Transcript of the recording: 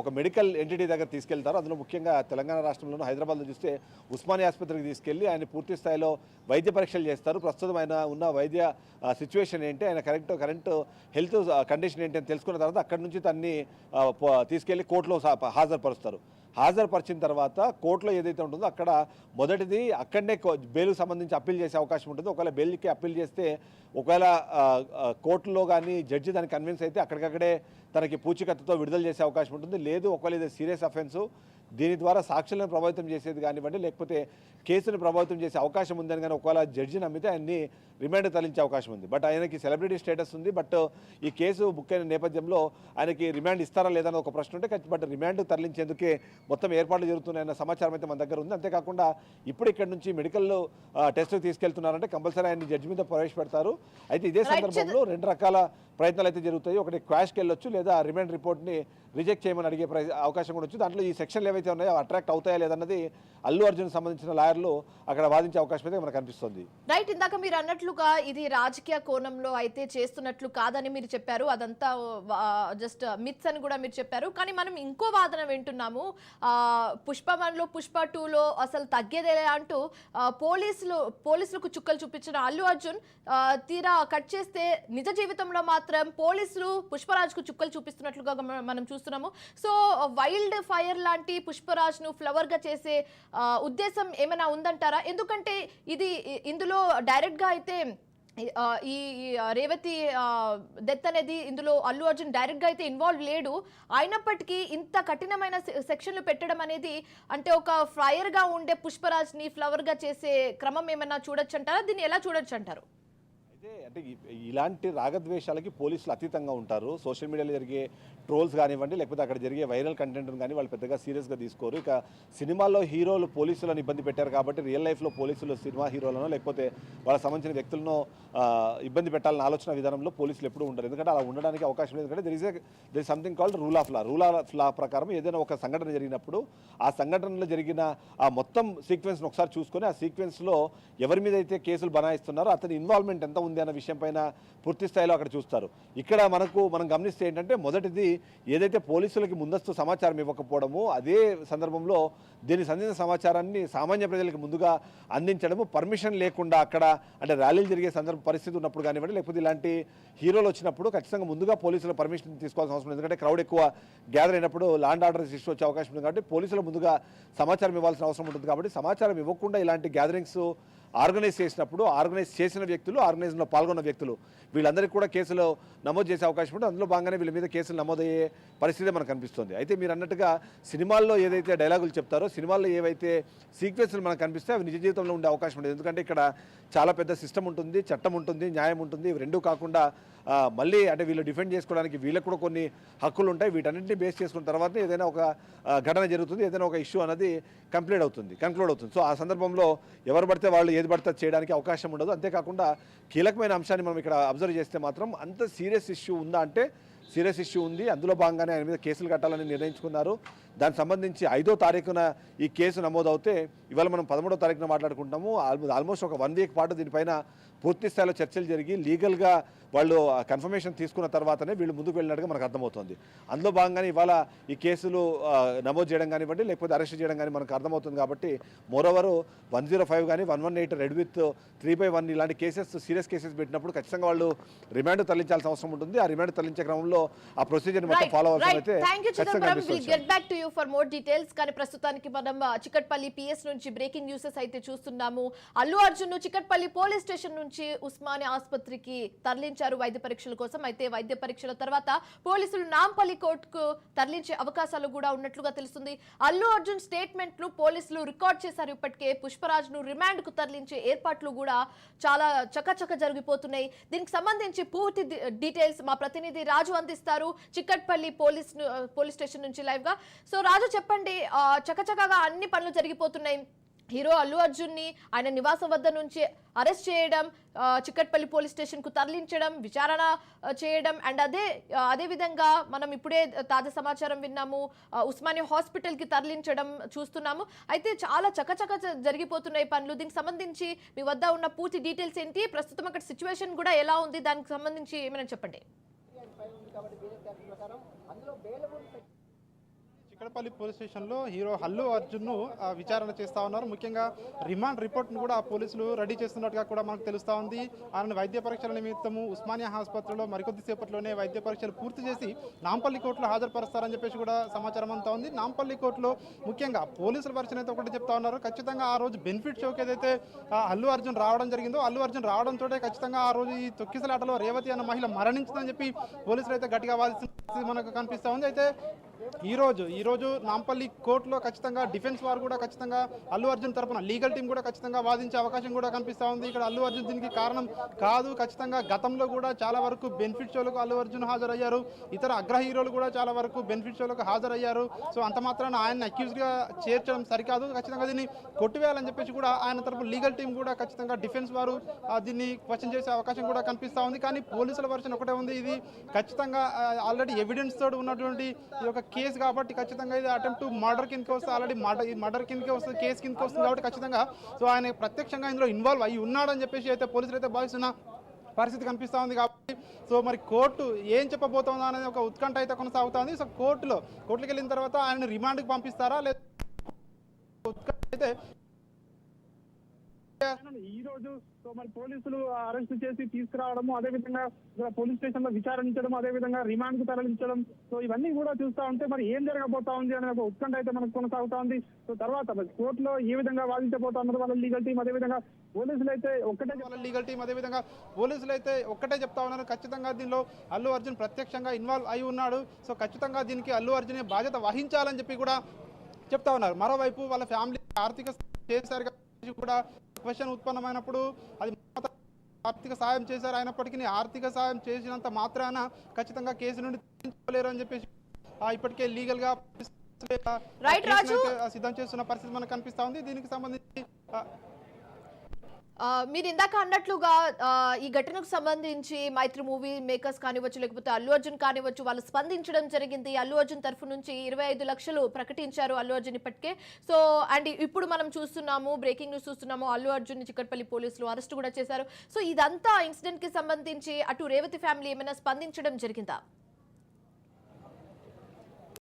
ఒక medical entity దగ్గర తీసుకెళ్తారు. అందులో ముఖ్యంగా తెలంగాణ రాష్ట్రంలోనూ హైదరాబాద్లో చూస్తే ఉస్మానియా ఆసుపత్రికి తీసుకెళ్లి ఆయన పూర్తి స్థాయిలో వైద్య పరీక్షలు చేస్తారు. ప్రస్తుతం ఆయన ఉన్న వైద్య సిచ్యువేషన్ ఏంటి, ఆయన కరెంట్ హెల్త్ కండిషన్ ఏంటి అని తెలుసుకున్న తర్వాత అక్కడి నుంచి తన్ని తీసుకెళ్లి కోర్టులో హాజరుపరుస్తారు. హాజరుపరిచిన తర్వాత కోర్టులో ఏదైతే ఉంటుందో అక్కడ మొదటిది అక్కడనే బెయిల్కి సంబంధించి అప్పీల్ చేసే అవకాశం ఉంటుంది. ఒకవేళ బెయిల్కి అప్పీల్ చేస్తే ఒకవేళ కోర్టులో కానీ జడ్జి దానికి కన్విన్స్ అయితే అక్కడికక్కడే తనకి పూచీకత్తుతో విడుదల చేసే అవకాశం ఉంటుంది. లేదు ఒకవేళ ఇది సీరియస్ అఫెన్సు, దీని ద్వారా సాక్షులను ప్రభావితం చేసేది కానివ్వండి, లేకపోతే కేసును ప్రభావితం చేసే అవకాశం ఉందని కానీ ఒకవేళ జడ్జి నమ్మితే ఆయన్ని రిమాండ్ తరలించే అవకాశం ఉంది. బట్ ఆయనకి సెలబ్రిటీ స్టేటస్ ఉంది. బట్ ఈ కేసు బుక్ అయిన నేపథ్యంలో ఆయనకి రిమాండ్ ఇస్తారా లేదని ఒక ప్రశ్న ఉంటే, బట్ రిమాండ్ తరలించేందుకే మొత్తం ఏర్పాట్లు జరుగుతున్నాయన్న సమాచారం అయితే మన దగ్గర ఉంది. అంతేకాకుండా ఇప్పుడు ఇక్కడ నుంచి మెడికల్ టెస్ట్ తీసుకెళ్తున్నారంటే కంపల్సరీ ఆయన్ని జడ్జి మీద ప్రవేశపెడతారు. అయితే ఇదే సందర్భంలో రెండు రకాల ప్రయత్నాలు అయితే జరుగుతాయి. ఒకటి క్వాష్కి వెళ్ళొచ్చు, లేదా రిమాండ్ రిపోర్ట్ని రిజెక్ట్ చేయమని అడిగే అవకాశం కూడా వచ్చు. దాంట్లో ఈ సెక్షన్లు ఏవైతే ఉన్నాయో అట్రాక్ట్ అవుతాయా లేదన్నది అల్లు అర్జున్ సంబంధించిన లాయర్లు అక్కడ వాదించే అవకాశం అయితే మనకు కనిపిస్తుంది. రైట్, ఇందాక మీరు అన్నట్లుగా ఇది రాజకీయ కోణంలో అయితే చేస్తున్నట్లు కాదని మీరు చెప్పారు. అదంతా జస్ట్ మిత్స్ అని కూడా మీరు చెప్పారు. కానీ మనం ఇంకో వాదన వింటున్నాము. పుష్ప 1లో పుష్ప 2లో అసలు తగ్గేదే అంటూ పోలీసులకు చుక్కలు చూపించిన అల్లు అర్జున్ తీరా కట్ చేస్తే నిజ జీవితంలో మాత్రం పోలీసులు పుష్పరాజ్కు చుక్కలు చూపిస్తున్నట్లుగా మనం చూస్తున్నాము. సో వైల్డ్ ఫైర్ లాంటి పుష్పరాజ్ ను ఫ్లవర్ గా చేసే ఉద్దేశం ఏమైనా ఉందంటారా? ఎందుకంటే ఇందులో డైరెక్ట్ గా అయితే ఈ రేవతి డెత్ అనేది ఇందులో అల్లు అర్జున్ డైరెక్ట్ గా అయితే ఇన్వాల్వ్ లేడు. అయినప్పటికీ ఇంత కఠినమైన సెక్షన్లు పెట్టడం అనేది అంటే ఒక ఫైర్ గా ఉండే పుష్పరాజ్ ని ఫ్లవర్ గా చేసే క్రమం ఏమైనా చూడొచ్చు అంటారా? దీన్ని ఎలా చూడొచ్చు అంటారు? అంటే ఇలాంటి రాగద్వేషాలకి పోలీసులు అతీతంగా ఉంటారు. సోషల్ మీడియాలో జరిగే ట్రోల్స్ కానివ్వండి, లేకపోతే అక్కడ జరిగే వైరల్ కంటెంట్ని కానీ వాళ్ళు పెద్దగా సీరియస్గా తీసుకోరు. ఇక సినిమాల్లో హీరోలు పోలీసులను ఇబ్బంది పెట్టారు కాబట్టి రియల్ లైఫ్లో పోలీసులు సినిమా హీరోలను లేకపోతే వాళ్ళకి సంబంధించిన వ్యక్తులను ఇబ్బంది పెట్టాలన్న ఆలోచన విధానంలో పోలీసులు ఎప్పుడూ ఉంటారు. ఎందుకంటే అలా ఉండడానికి అవకాశం లేదు. ఎందుకంటే there is something called rule of law ప్రకారం ఏదైనా ఒక సంఘటన జరిగినప్పుడు ఆ సంఘటనలో జరిగిన ఆ మొత్తం సీక్వెన్స్ను ఒకసారి చూసుకొని ఆ సీక్వెన్స్లో ఎవరి మీద అయితే కేసులు బనాయిస్తున్నారో అతని ఇన్వాల్వ్మెంట్ ఎంత ఉంది అన్న విషయం పైన పూర్తి స్థాయిలో అక్కడ చూస్తారు. ఇక్కడ మనం గమనిస్తే ఏంటంటే మొదటిది ఏదైతే పోలీసులకి ముందస్తు సమాచారం ఇవ్వకపోవడము, అదే సందర్భంలో దీనికి సంబంధించిన సమాచారాన్ని సామాన్య ప్రజలకు ముందుగా అందించడము, పర్మిషన్ లేకుండా అక్కడ అంటే ర్యాలీలు జరిగే పరిస్థితి ఉన్నప్పుడు కానివ్వండి, లేకపోతే ఇలాంటి హీరోలు వచ్చినప్పుడు ఖచ్చితంగా ముందుగా పోలీసుల పర్మిషన్ తీసుకోవాల్సిన అవసరం ఉంది. ఎందుకంటే క్రౌడ్ ఎక్కువ గ్యాదర్ అయినప్పుడు ల్యాండ్ ఆర్డర్ ఇష్యూ వచ్చే అవకాశం ఉంది కాబట్టి పోలీసులు ముందుగా సమాచారం ఇవ్వాల్సిన అవసరం ఉంటుంది. కాబట్టి సమాచారం ఇవ్వకుండా ఇలాంటి గ్యాదరింగ్స్ ఆర్గనైజ్ చేసినప్పుడు ఆర్గనైజ్ చేసిన వ్యక్తులు, ఆర్గనైజ్లో పాల్గొన్న వ్యక్తులు వీళ్ళందరికీ కూడా కేసులు నమోదు చేసే అవకాశం ఉంటుంది. అందులో భాగంగానే వీళ్ళ మీద కేసులు నమోదయ్యే పరిస్థితి మనకు కనిపిస్తుంది. అయితే మీరు అన్నట్టుగా సినిమాల్లో ఏదైతే డైలాగులు చెప్తారో, సినిమాల్లో ఏవైతే సీక్వెన్స్లు మనకు కనిపిస్తే అవి నిజ జీవితంలో ఉండే అవకాశం ఉంటుంది. ఎందుకంటే ఇక్కడ చాలా పెద్ద సిస్టమ్ ఉంటుంది, చట్టం ఉంటుంది, న్యాయం ఉంటుంది. ఇవి రెండూ కాకుండా మళ్ళీ అంటే వీళ్ళు డిఫెండ్ చేసుకోవడానికి వీళ్ళకు కూడా కొన్ని హక్కులు ఉంటాయి. వీటన్నింటినీ బేస్ చేసుకున్న తర్వాత ఏదైనా ఒక ఘటన జరుగుతుంది, ఏదైనా ఒక ఇష్యూ అనేది కంక్లూడ్ అవుతుంది. సో ఆ సందర్భంలో ఎవరు పడితే వాళ్ళు ఏది పడితే చేయడానికి అవకాశం ఉండదు. అంతేకాకుండా కీలకమైన అంశాన్ని మనం ఇక్కడ అబ్జర్వ్ చేస్తే మాత్రం అంత సీరియస్ ఇష్యూ ఉందా అంటే సీరియస్ ఇష్యూ ఉంది. అందులో భాగంగానే ఆయన మీద కేసులు కట్టాలని నిర్ణయించుకున్నారు. దానికి సంబంధించి 5వ తారీఖున ఈ కేసు నమోదవుతే ఇవాళ మనం 13వ తారీఖున మాట్లాడుకుంటాము. ఆల్మోస్ట్ ఒక 1 వీక్ పాటు దీనిపైన పూర్తి స్థాయిలో చర్చలు జరిగి లీగల్గా వాళ్ళు కన్ఫర్మేషన్ తీసుకున్న తర్వాతనే వీళ్ళు ముందుకు వెళ్ళినట్టుగా మనకు అర్థమవుతుంది. అందులో భాగంగానే ఇవాళ ఈ కేసులు నమోదు చేయడం కానివ్వండి, లేకపోతే అరెస్ట్ చేయడం కానీ మనకు అర్థమవుతుంది. కాబట్టి మోరోవరు 105 కానీ 118 రెడ్ విత్ 3/1 ఇలాంటి కేసెస్ సీరియస్ కేసెస్ పెట్టినప్పుడు ఖచ్చితంగా వాళ్ళు రిమాండ్ తరలించాల్సిన అవసరం ఉంటుంది. ఆ రిమాండ్ తరలించే క్రమంలో ఆ ప్రొసీజర్ మొత్తం ఫాలో అవ్వాల్సి కానీ ప్రస్తుతానికి మనం చిక్కట్పల్లి పిఎస్ నుంచి బ్రేకింగ్ న్యూసెస్ అయితే చూస్తున్నాము. అల్లు అర్జున్ చిక్కట్పల్లి పోలీస్ స్టేషన్ నుంచి ఉస్మానియా ఆసుపత్రికి తరలించారు వైద్య పరీక్షల కోసం. అయితే వైద్య పరీక్షల తర్వాత పోలీసులు నాంపల్లి కోర్టుకు తరలించే అవకాశాలు కూడా ఉన్నట్లుగా తెలుస్తుంది. అల్లు అర్జున్ స్టేట్మెంట్ ను పోలీసులు రికార్డ్ చేశారు. ఇప్పటికే పుష్పరాజ్ ను రిమాండ్ కు తరలించే ఏర్పాట్లు కూడా చాలా చకచక జరిగిపోతున్నాయి. దీనికి సంబంధించి పూర్తి డీటెయిల్స్ మా ప్రతినిధి రాజు అందిస్తారు చిక్కట్పల్లి పోలీస్ స్టేషన్ నుంచి లైవ్ గా. సో రాజు చెప్పండి, చకచకగా అన్ని పనులు జరిగిపోతున్నాయి. హీరో అల్లు అర్జున్ ని ఆయన నివాసం వద్ద నుంచి అరెస్ట్ చేయడం, చిక్కట్పల్లి పోలీస్ స్టేషన్ కు తరలించడం, విచారణ చేయడం అండ్ అదే విధంగా మనం ఇప్పుడే తాజా సమాచారం విన్నాము, ఉస్మానియా హాస్పిటల్ కి తరలించడం చూస్తున్నాము. అయితే చాలా చకచక జరిగిపోతున్నాయి పనులు. దీనికి సంబంధించి మీ వద్ద ఉన్న పూర్తి డీటెయిల్స్ ఏంటి, ప్రస్తుతం అక్కడ సిచ్యువేషన్ కూడా ఎలా ఉంది, దానికి సంబంధించి ఏమైనా చెప్పండి. చిక్కడపల్లి పోలీస్ స్టేషన్లో హీరో అల్లు అర్జున్ను విచారణ చేస్తూ ఉన్నారు. ముఖ్యంగా రిమాండ్ రిపోర్ట్ను కూడా పోలీసులు రెడీ చేస్తున్నట్టుగా కూడా మనకు తెలుస్తూ ఉంది. ఆయన వైద్య పరీక్షల నిమిత్తము ఉస్మానియా ఆసుపత్రిలో మరికొద్ది సేపట్లోనే వైద్య పరీక్షలు పూర్తి చేసి నాంపల్లి కోర్టులో హాజరుపరుస్తారని చెప్పేసి కూడా సమాచారం అంతా ఉంది. నాంపల్లి కోర్టులో ముఖ్యంగా పోలీసుల వర్షన్ అయితే ఒకటి చెప్తా ఉన్నారు. ఖచ్చితంగా ఆ రోజు బెనిఫిట్ షోకి ఏదైతే అల్లు అర్జున్ రావడం జరిగిందో, అల్లు అర్జున్ రావడంతో ఖచ్చితంగా ఆ రోజు ఈ తొక్కిసలాటలో రేవతి అన్న మహిళ మరణించిందని చెప్పి పోలీసులు అయితే గట్టిగా వాదిస్తున్న మనకు కనిపిస్తూ ఉంది. అయితే ఈరోజు నాంపల్లి కోర్టులో ఖచ్చితంగా డిఫెన్స్ వారు కూడా ఖచ్చితంగా అల్లు అర్జున్ తరపున లీగల్ టీం కూడా ఖచ్చితంగా వాదించే అవకాశం కూడా కనిపిస్తూ ఉంది. ఇక్కడ అల్లు అర్జున్ దీనికి కారణం కాదు, ఖచ్చితంగా గతంలో కూడా చాలా వరకు బెనిఫిట్ షోలకు అల్లు అర్జున్ హాజరయ్యారు, ఇతర అగ్ర హీరోలు కూడా చాలా వరకు బెనిఫిట్ షోలకు హాజరయ్యారు. సో అంత మాత్రాన ఆయన అక్యూజ్గా చేర్చడం సరికాదు, ఖచ్చితంగా దీన్ని కొట్టివేయాలని చెప్పేసి కూడా ఆయన తరపు లీగల్ టీం కూడా ఖచ్చితంగా డిఫెన్స్ వారు దీన్ని క్వశ్చన్ చేసే అవకాశం కూడా కనిపిస్తూ ఉంది. కానీ పోలీసుల వర్షన్ ఒకటే ఉంది, ఇది ఖచ్చితంగా ఆల్రెడీ ఎవిడెన్స్ తోడు ఉన్నటువంటి ఈ యొక్క కేసు కాబట్టి ఖచ్చితంగా ఇది అటెంప్ట్ మర్డర్ కిందకి వస్తే, ఆల్రెడీ మర్డర్ కిందకి వస్తుంది, కేసు కిందకి వస్తుంది కాబట్టి ఖచ్చితంగా సో ఆయన ప్రత్యక్షంగా ఇందులో ఇన్వాల్వ్ అయ్యి ఉన్నాడని చెప్పేసి అయితే పోలీసులు అయితే భావిస్తున్న పరిస్థితి కనిపిస్తూ ఉంది. కాబట్టి సో మరి కోర్టు ఏం చెప్పబోతుందా అనేది ఒక ఉత్కంఠ అయితే కొనసాగుతుంది. సో కోర్టుకి వెళ్ళిన తర్వాత ఆయన రిమాండ్కి పంపిస్తారా లేదా ఉత్కంఠ అయితే ఈ రోజు సో మరి పోలీసులు అరెస్ట్ చేసి తీసుకురావడము, అదేవిధంగా పోలీస్ స్టేషన్ లో విచారించడం, అదేవిధంగా రిమాండ్ కు తరలించడం, సో ఇవన్నీ కూడా చూస్తా ఉంటే మరి ఏం జరగబోతా ఉంది అనే ఒక ఉత్కంఠ అయితే మనకు కొనసాగుతా ఉంది. సో తర్వాత కోర్టులో ఏ విధంగా వాదించబోతా ఉన్నారు వాళ్ళ లీగల్ టీం, అదేవిధంగా పోలీసులు అయితే ఒక్కటే చెప్తా ఉన్నారు, ఖచ్చితంగా దీనిలో అల్లు అర్జున్ ప్రత్యక్షంగా ఇన్వాల్వ్ అయి ఉన్నాడు. సో ఖచ్చితంగా దీనికి అల్లు అర్జునే బాధ్యత వహించాలని చెప్పి కూడా చెప్తా ఉన్నారు. మరోవైపు వాళ్ళ ఫ్యామిలీ ఆర్థిక చేశారు కాబట్టి కూడా క్వశ్చన్ ఉత్పన్నమైనప్పుడు అది ఆర్థిక సాయం చేశారు, అయినప్పటికీ ఆర్థిక సాయం చేసినంత మాత్రాన ఖచ్చితంగా కేసు నుండి తప్పించుకోలేరు అని చెప్పేసి ఇప్పటికే లీగల్ గా సిద్ధం చేస్తున్న పరిస్థితి మనకు కనిపిస్తా ఉంది. దీనికి సంబంధించి మీరు ఇందాక అన్నట్లుగా ఈ ఘటనకు సంబంధించి మైత్రి మూవీ మేకర్స్ కానివచ్చు, లేకపోతే అల్లు అర్జున్ కానివచ్చు, వాళ్ళు స్పందించడం జరిగింది. అల్లు అర్జున్ తరఫు నుంచి 25 లక్షలు ప్రకటించారు అల్లు అర్జున్ ఇప్పటికే. సో అండ్ ఇప్పుడు మనం చూస్తున్నాము, బ్రేకింగ్ న్యూస్ చూస్తున్నాము, అల్లు అర్జున్ చిక్కడపల్లి పోలీసులు అరెస్ట్ కూడా చేశారు. సో ఇదంతా ఇన్సిడెంట్ కి సంబంధించి అటు రేవతి ఫ్యామిలీ ఏమైనా స్పందించడం జరిగిందా?